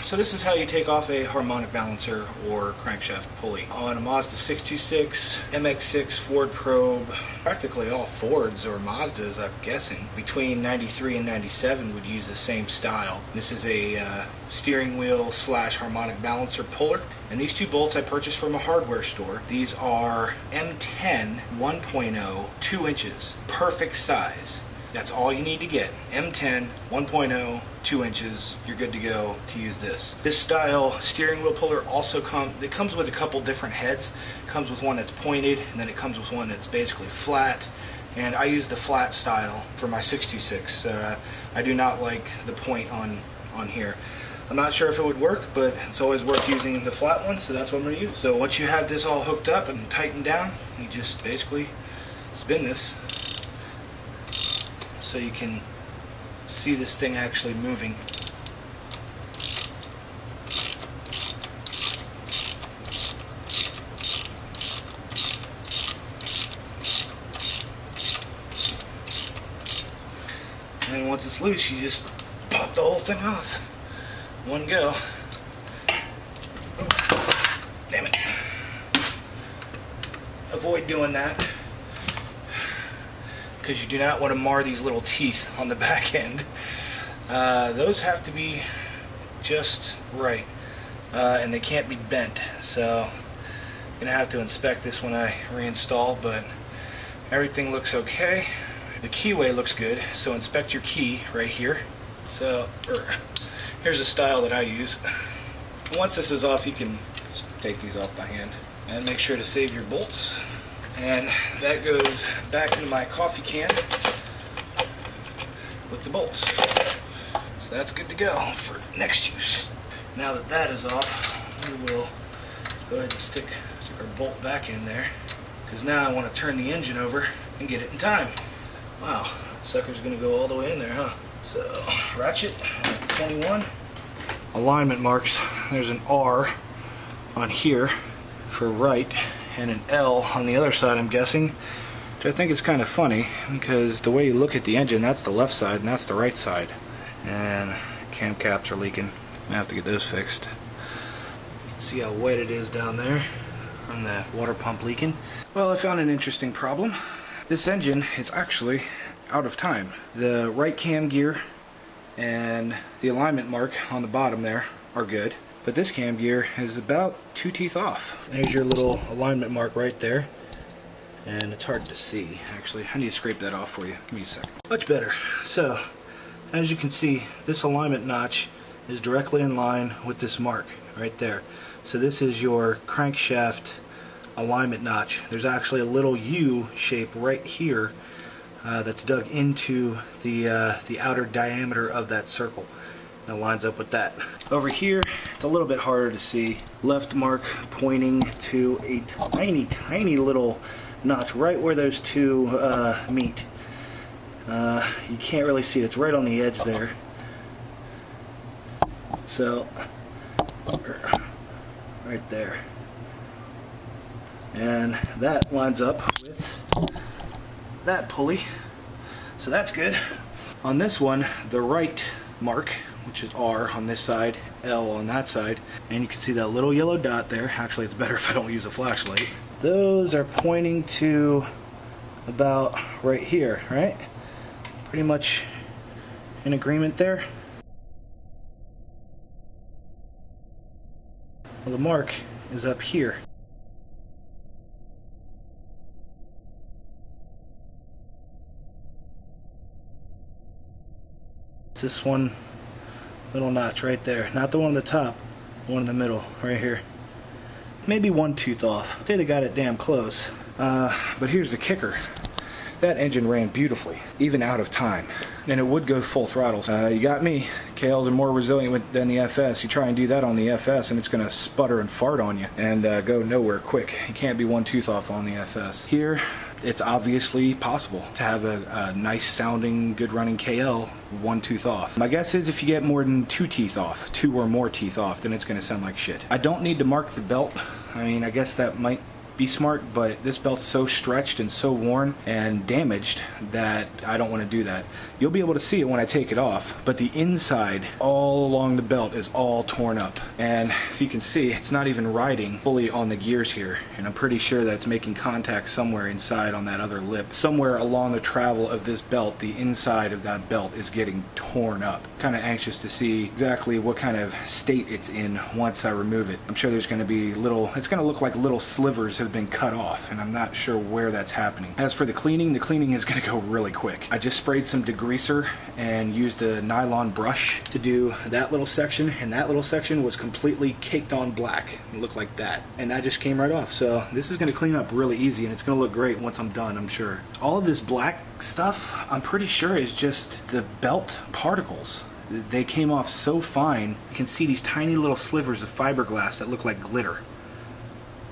So this is how you take off a harmonic balancer or crankshaft pulley. On a Mazda 626, MX6, Ford Probe, practically all Fords or Mazdas, I'm guessing, between 93 and 97 would use the same style. This is a steering wheel / harmonic balancer puller, and these two bolts I purchased from a hardware store. These are M10 1.0, 2 inches, perfect size. That's all you need to get. M10 1.0, 2 inches, you're good to go to use this. This style steering wheel puller also comes with a couple different heads. It comes with one that's pointed, and then it comes with one that's basically flat. And I use the flat style for my 626. I do not like the point on here. I'm not sure if it would work, but it's always worth using the flat one, so that's what I'm going to use. So once you have this all hooked up and tightened down, you just basically spin this so you can see this thing actually moving. And once it's loose, you just pop the whole thing off. One go. Damn it. Avoid doing that, because you do not want to mar these little teeth on the back end. Those have to be just right, and they can't be bent, so I'm gonna have to inspect this when I reinstall, but everything looks okay. The keyway looks good, so inspect your key right here. So here's a style that I use. Once this is off, you can just take these off by hand and make sure to save your bolts. And that goes back into my coffee can with the bolts. So that's good to go for next use. Now that that is off, we will go ahead and stick our bolt back in there, because now I want to turn the engine over and get it in time. Wow, that sucker's going to go all the way in there, huh? So, ratchet, 21. Alignment marks, there's an R on here for right, and an L on the other side, I'm guessing, which I think is kind of funny, because the way you look at the engine, that's the left side and that's the right side. And cam caps are leaking. I have to get those fixed. You can see how wet it is down there from the water pump leaking. Well, I found an interesting problem. This engine is actually out of time. The right cam gear and the alignment mark on the bottom there are good, but this cam gear is about 2 teeth off. There's your little alignment mark right there, and it's hard to see actually. I need to scrape that off for you. Give me a second. Much better. So as you can see, this alignment notch is directly in line with this mark right there. So this is your crankshaft alignment notch. There's actually a little U shape right here that's dug into the outer diameter of that circle. That lines up with that. Over here, it's a little bit harder to see. Left mark pointing to a tiny little notch right where those two meet. You can't really see it. It's right on the edge there. So, right there. And that lines up with that pulley. So that's good. On this one, the right mark, which is R on this side, L on that side, and you can see that little yellow dot there. Actually, it's better if I don't use a flashlight. Those are pointing to about right here, right? Pretty much in agreement there. Well, the mark is up here. It's this one little notch right there. Not the one on the top, the one in the middle, right here. Maybe 1 tooth off. I'd say they got it damn close. But here's the kicker. That engine ran beautifully, even out of time. And it would go full throttle. You got me. KLs are more resilient than the FS. You try and do that on the FS and it's going to sputter and fart on you and go nowhere quick. You can't be 1 tooth off on the FS. Here, it's obviously possible to have a nice sounding, good running KL 1 tooth off. My guess is if you get more than 2 teeth off, 2 or more teeth off, then it's going to sound like shit. I don't need to mark the belt. I mean, I guess that might be smart, but this belt's so stretched and so worn and damaged that I don't want to do that. You'll be able to see it when I take it off, but the inside all along the belt is all torn up. And if you can see, it's not even riding fully on the gears here. And I'm pretty sure that it's making contact somewhere inside on that other lip. Somewhere along the travel of this belt, the inside of that belt is getting torn up. Kind of anxious to see exactly what kind of state it's in once I remove it. I'm sure there's going to be it's going to look like little slivers have been cut off, and I'm not sure where that's happening. As for the cleaning is going to go really quick. I just sprayed some degreaser and used a nylon brush to do that little section, and that little section was completely caked on black. It looked like that, and that just came right off. So this is going to clean up really easy, and it's going to look great once I'm done, I'm sure. All of this black stuff, I'm pretty sure is just the belt particles. They came off so fine. You can see these tiny little slivers of fiberglass that look like glitter.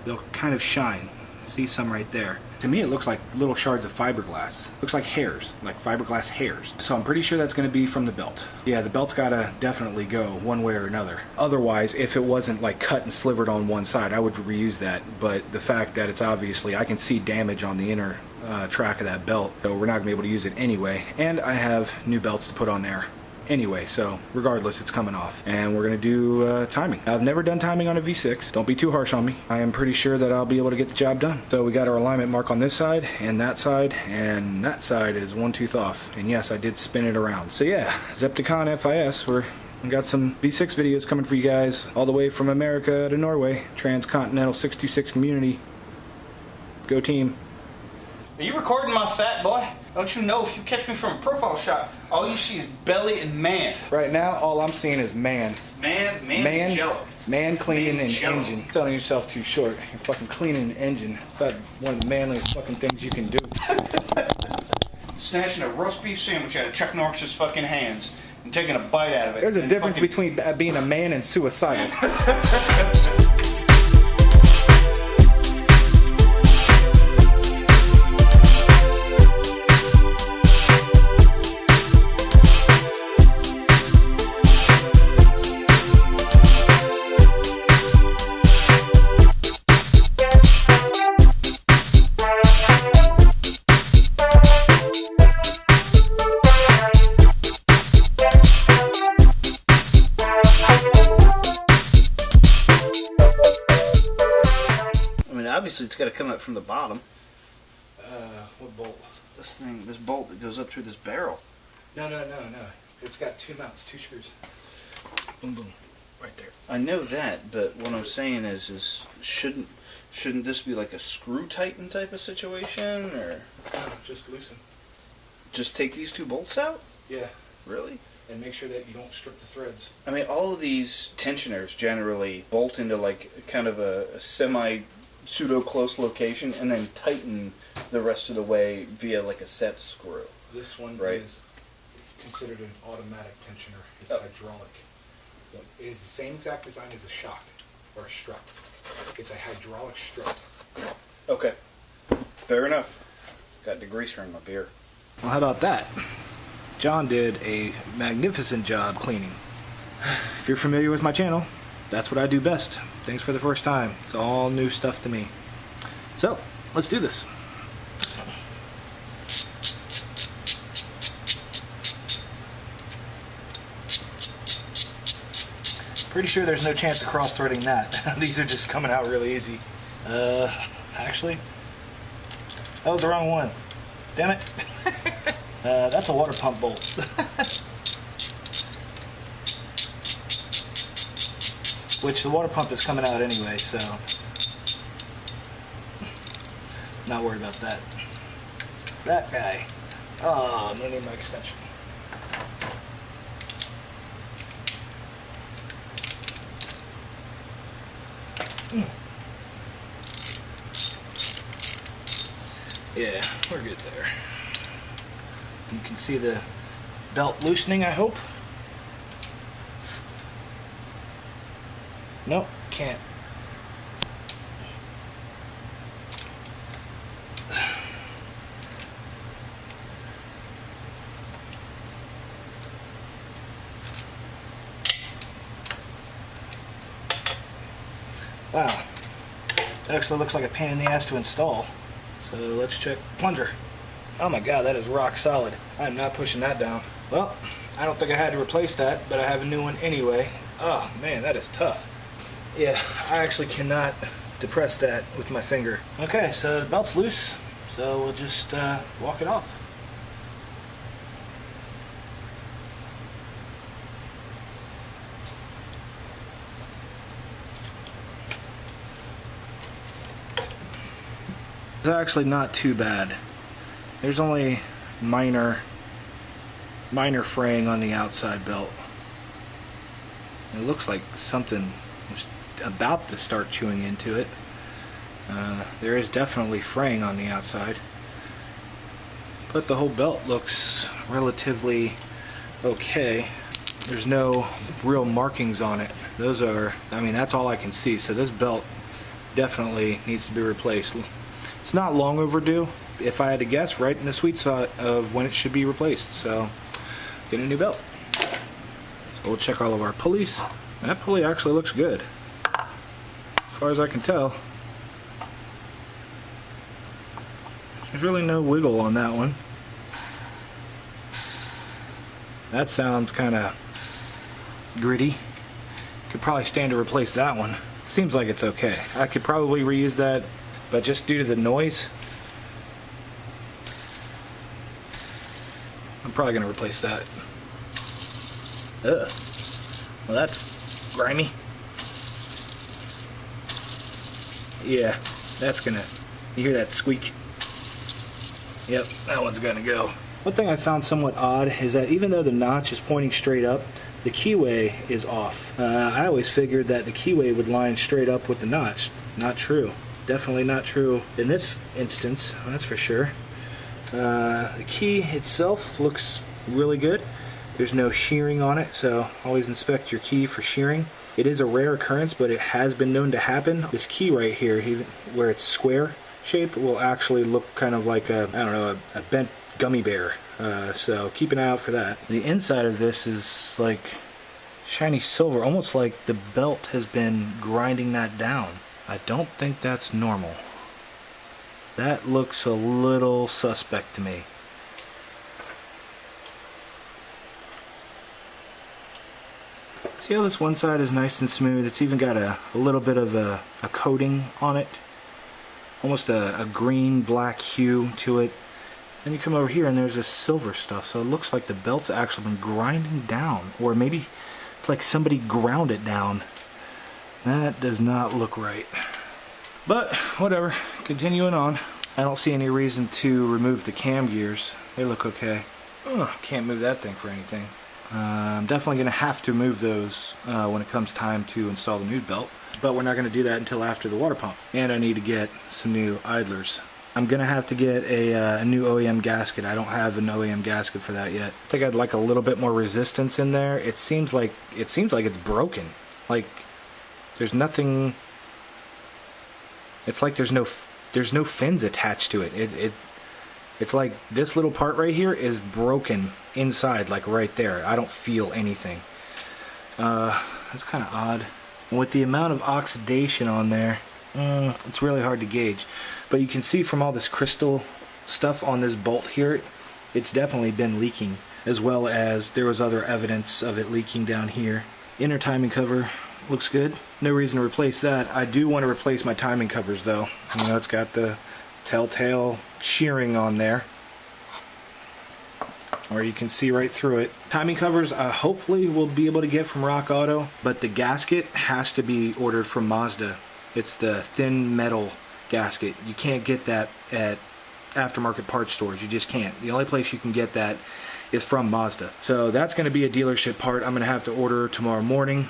They'll kind of shine. See some right there. To me it looks like little shards of fiberglass. Looks like hairs, like fiberglass hairs. So I'm pretty sure that's going to be from the belt. Yeah, the belt's gotta definitely go one way or another. Otherwise, if it wasn't like cut and slivered on one side, I would reuse that. But the fact that it's obviously, I can see damage on the inner track of that belt, so we're not going to be able to use it anyway. And I have new belts to put on there anyway, so regardless, it's coming off. And we're going to do timing. I've never done timing on a V6. Don't be too harsh on me. I am pretty sure that I'll be able to get the job done. So we got our alignment mark on this side, and that side is 1 tooth off. And yes, I did spin it around. So yeah, Zepticon FIS, we got some V6 videos coming for you guys all the way from America to Norway. Transcontinental 626 community. Go team. Are you recording my fat boy? Don't you know if you catch me from a profile shot, all you see is belly and man. Right now, all I'm seeing is man. Man and jello. Man cleaning Man an jello. engine. Selling yourself too short. You're fucking cleaning an engine. It's about one of the manliest fucking things you can do. Snatching a roast beef sandwich out of Chuck Norris's fucking hands and taking a bite out of it. There's a difference between being a man and suicidal. Obviously, it's got to come up from the bottom. What bolt? This bolt that goes up through this barrel. No. It's got 2 mounts, 2 screws. Boom, boom. Right there. I know that, but what I'm saying is shouldn't this be like a screw tighten type of situation, or? No, just loosen. Just take these 2 bolts out? Yeah. Really? And make sure that you don't strip the threads. I mean, all of these tensioners generally bolt into like kind of a semi pseudo-close location and then tighten the rest of the way via like a set screw. This one right? is considered an automatic tensioner. It's hydraulic. So it is the same exact design as a shock or a strut. It's a hydraulic strut. Okay. Fair enough. Got degreaser in my beer. Well, how about that? John did a magnificent job cleaning. If you're familiar with my channel, that's what I do best. Things for the first time. It's all new stuff to me. So, let's do this. Pretty sure there's no chance of cross-threading that. These are just coming out really easy. Actually, that was the wrong one. Damn it. That's a water pump bolt. Which the water pump is coming out anyway, so not worried about that. It's that guy. Oh, I'm gonna need my extension. Yeah, we're good there. You can see the belt loosening, I hope. Nope, can't. Wow. It actually looks like a pain in the ass to install. So let's check plunger. Oh my god, that is rock solid. I'm not pushing that down. Well, I don't think I had to replace that, but I have a new one anyway. Oh man, that is tough. Yeah, I actually cannot depress that with my finger. Okay, so the belt's loose, so we'll just walk it off. It's actually not too bad. There's only minor fraying on the outside belt. It looks like something was about to start chewing into it. There is definitely fraying on the outside, but the whole belt looks relatively okay. There's no real markings on it. Those are, I mean, that's all I can see. So this belt definitely needs to be replaced. It's not long overdue. If I had to guess, right in the sweet spot of when it should be replaced. So, get a new belt. So we'll check all of our pulleys. And that pulley actually looks good, as far as I can tell. There's really no wiggle on that one. That sounds kind of gritty. Could probably stand to replace that one. Seems like it's okay. I could probably reuse that, but just due to the noise, I'm probably going to replace that. Ugh. Well, that's grimy. Yeah, that's going to... You hear that squeak? Yep, that one's going to go. One thing I found somewhat odd is that even though the notch is pointing straight up, the keyway is off. I always figured that the keyway would line straight up with the notch. Not true. Definitely not true in this instance, that's for sure. The key itself looks really good. There's no shearing on it, so always inspect your key for shearing. It is a rare occurrence, but it has been known to happen. This key right here, even where it's square shaped, will actually look kind of like a, I don't know, a bent gummy bear. So keep an eye out for that. The inside of this is like shiny silver, almost like the belt has been grinding that down. I don't think that's normal. That looks a little suspect to me. See how this one side is nice and smooth? It's even got a little bit of a coating on it. Almost a green-black hue to it. Then you come over here and there's this silver stuff. So it looks like the belt's actually been grinding down. Or maybe it's like somebody ground it down. That does not look right. But, whatever. Continuing on. I don't see any reason to remove the cam gears. They look okay. Can't move that thing for anything. I'm definitely going to have to move those when it comes time to install the new belt. But we're not going to do that until after the water pump. And I need to get some new idlers. I'm going to have to get a new OEM gasket. I don't have an OEM gasket for that yet. I think I'd like a little bit more resistance in there. It seems like it's broken. Like there's nothing. It's like there's no fins attached to it. It's like this little part right here is broken inside, like right there. I don't feel anything. That's kind of odd. And with the amount of oxidation on there, it's really hard to gauge. But you can see from all this crystal stuff on this bolt here, it's definitely been leaking, as well as there was other evidence of it leaking down here. Inner timing cover looks good. No reason to replace that. I do want to replace my timing covers though. You know, it's got the telltale shearing on there, or you can see right through it. Timing covers hopefully we'll be able to get from Rock Auto, but the gasket has to be ordered from Mazda. It's the thin metal gasket. You can't get that at aftermarket parts stores. You just can't. The only place you can get that is from Mazda. So that's going to be a dealership part I'm going to have to order tomorrow morning.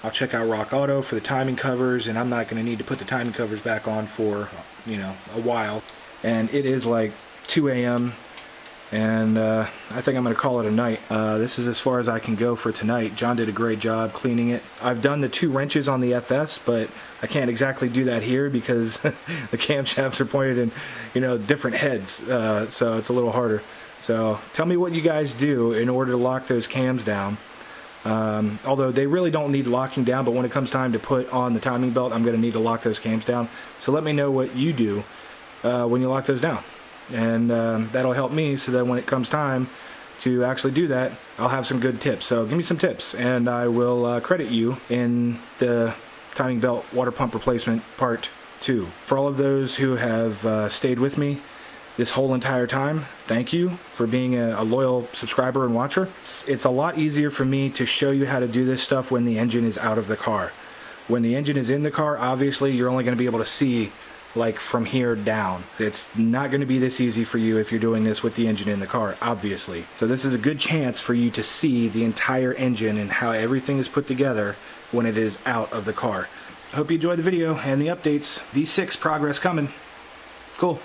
I'll check out Rock Auto for the timing covers, and I'm not going to need to put the timing covers back on for, you know, a while. And it is like 2 a.m. and I think I'm going to call it a night. This is as far as I can go for tonight. John did a great job cleaning it. I've done the 2 wrenches on the FS, but I can't exactly do that here because the camshafts are pointed in, you know, different heads, so it's a little harder. So tell me what you guys do in order to lock those cams down. Although they really don't need locking down, but when it comes time to put on the timing belt, I'm going to need to lock those cams down. So let me know what you do when you lock those down. And that'll help me so that when it comes time to actually do that, I'll have some good tips. So give me some tips, and I will credit you in the timing belt water pump replacement part 2. For all of those who have stayed with me this whole entire time, thank you for being a loyal subscriber and watcher. It's a lot easier for me to show you how to do this stuff when the engine is out of the car. When the engine is in the car, obviously you're only going to be able to see like from here down. It's not going to be this easy for you if you're doing this with the engine in the car, obviously. So this is a good chance for you to see the entire engine and how everything is put together when it is out of the car. Hope you enjoyed the video and the updates. V6 progress coming. Cool.